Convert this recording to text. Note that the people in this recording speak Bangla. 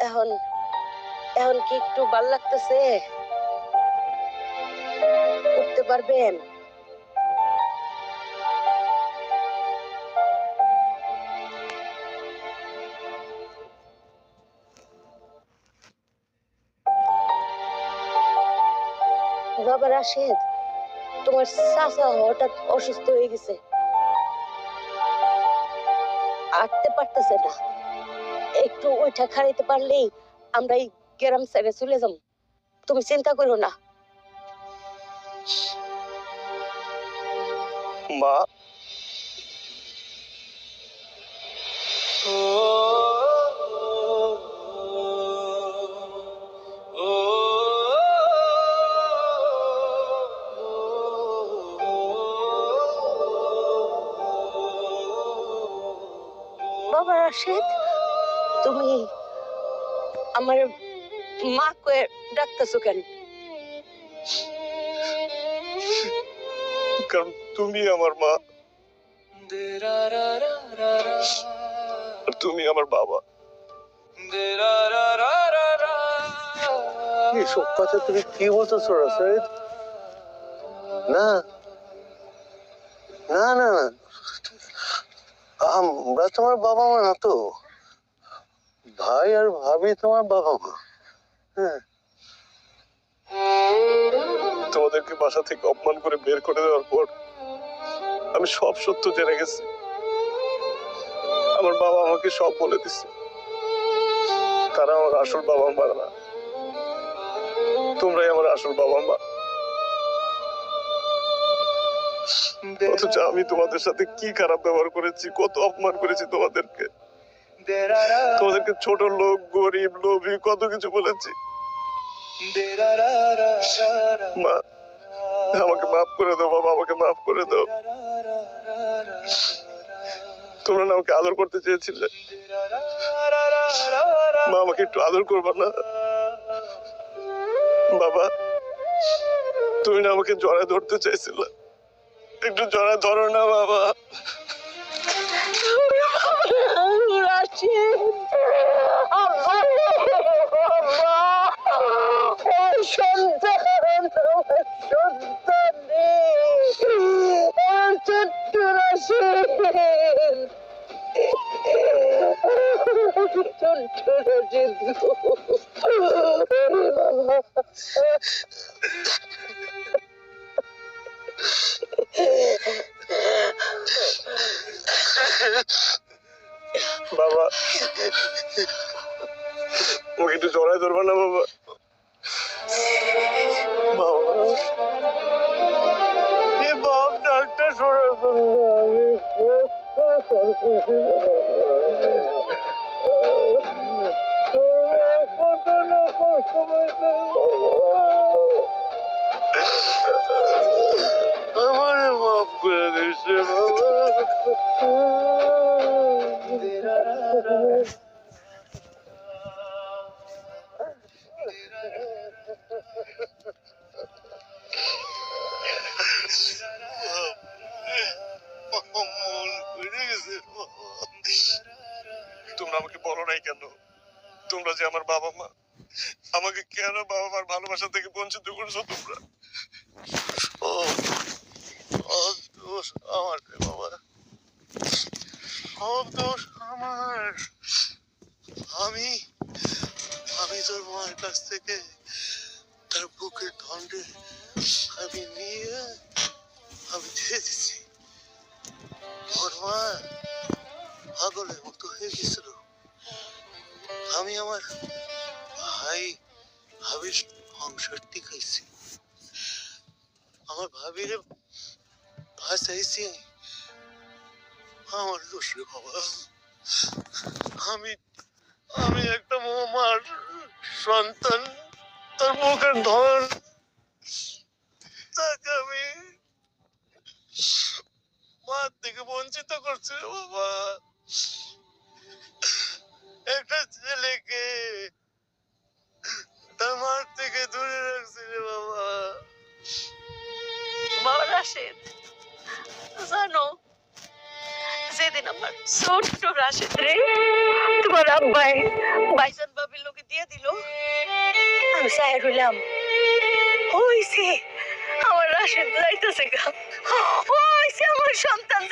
এখন এখন কি একটু ভাল লাগতেছে? উঠতে পারবেন? বাবা রাশেদ, তোমার চাচা হঠাৎ অসুস্থ হয়ে গেছে, হাঁটতে পারতেছে না। একটু ওইটা খাড়াইতে পারলেই আমরা এই গ্রাম ছেড়ে চলে যাব। তুমি চিন্তা করো না। মা, বাবা রাশেদ, তুমি আমার মা কয়ে ডাকতেছো কেন? কারণ তুমি আমার মা, আর তুমি আমার বাবা। এসব কথা তুমি কি বলতেছো রাশেদ? না না না না, আমরা তোমার বাবা মা না তো। ভাই আর ভাবি তোমার বাবা মা। হ্যাঁ, তোমাদেরকে বাসা থেকে অপমান করে বের করে দেওয়ার পর আমি সব সত্য জেনে গেছি। আমার বাবা আমাকে সব বলে দিচ্ছে। তারা আমার আসল বাবা মা না, তোমরাই আমার আসল বাবা মা। অথচ আমি তোমাদের সাথে কি খারাপ ব্যবহার করেছি, কত অপমান করেছি তোমাদেরকে। তোমাদেরকে ছোট লোক, গরিব, লোভী, কত কিছু বলেছি। মা, আমাকে মাফ করে দাও বাবা, আমাকে মাফ করে দাও। তোমরা না আমাকে আদর করতে চেয়েছিলে, মা আমাকে একটু আদর করবা না? বাবা, তুমি না আমাকে জড়ায় ধরতে চাইছিলে, একটু জড়ায় ধরো না বাবা। বাবা, ওকে একটু জড়ায় ধরবা না বাবা? বাবা, এই বাপ ডাক্তার সরে আমারে মাফ করে দিচ্ছে বাবা। তোমরা আমাকে বলো নাই কেন? তোমরা যে আমার বাবা মা, আমাকে কেন বাবা মার ভালোবাসা থেকে বঞ্চিত করছো তোমরা? সব দোষ আমার রে বাবা, সব দোষ আমার। আমি আমি তোর মায়ের কাছ থেকে তার বুকের দণ্ডে আমি নিয়ে আমি দিয়ে দিচ্ছি। ওর মা পাগলের মতো হয়ে গেছিল। আমি আমার ভাই ভাবির সংসার টিকাইছি, আমার ভাবিরে বাঁচাইছি। আমার দোষ রে বাবা। আমি আমি একটা মার সন্তান, তার মুখের ধন, তাকে আমি মার থেকে বঞ্চিত করছি রে বাবা। একটা ছেলেকে তার মার থেকে দূরে রাখছি রে বাবা। বাবা রাশেদ, জানো, যেদিন আমার ছোট্ট রাশেদ রে তোমার আব্বাই বাইজান ভাবির লোকে দিয়ে দিল। আমি চাই রইলাম হইছে আমার রাশেদ যাইতেছে গা, হইছে আমার সন্তান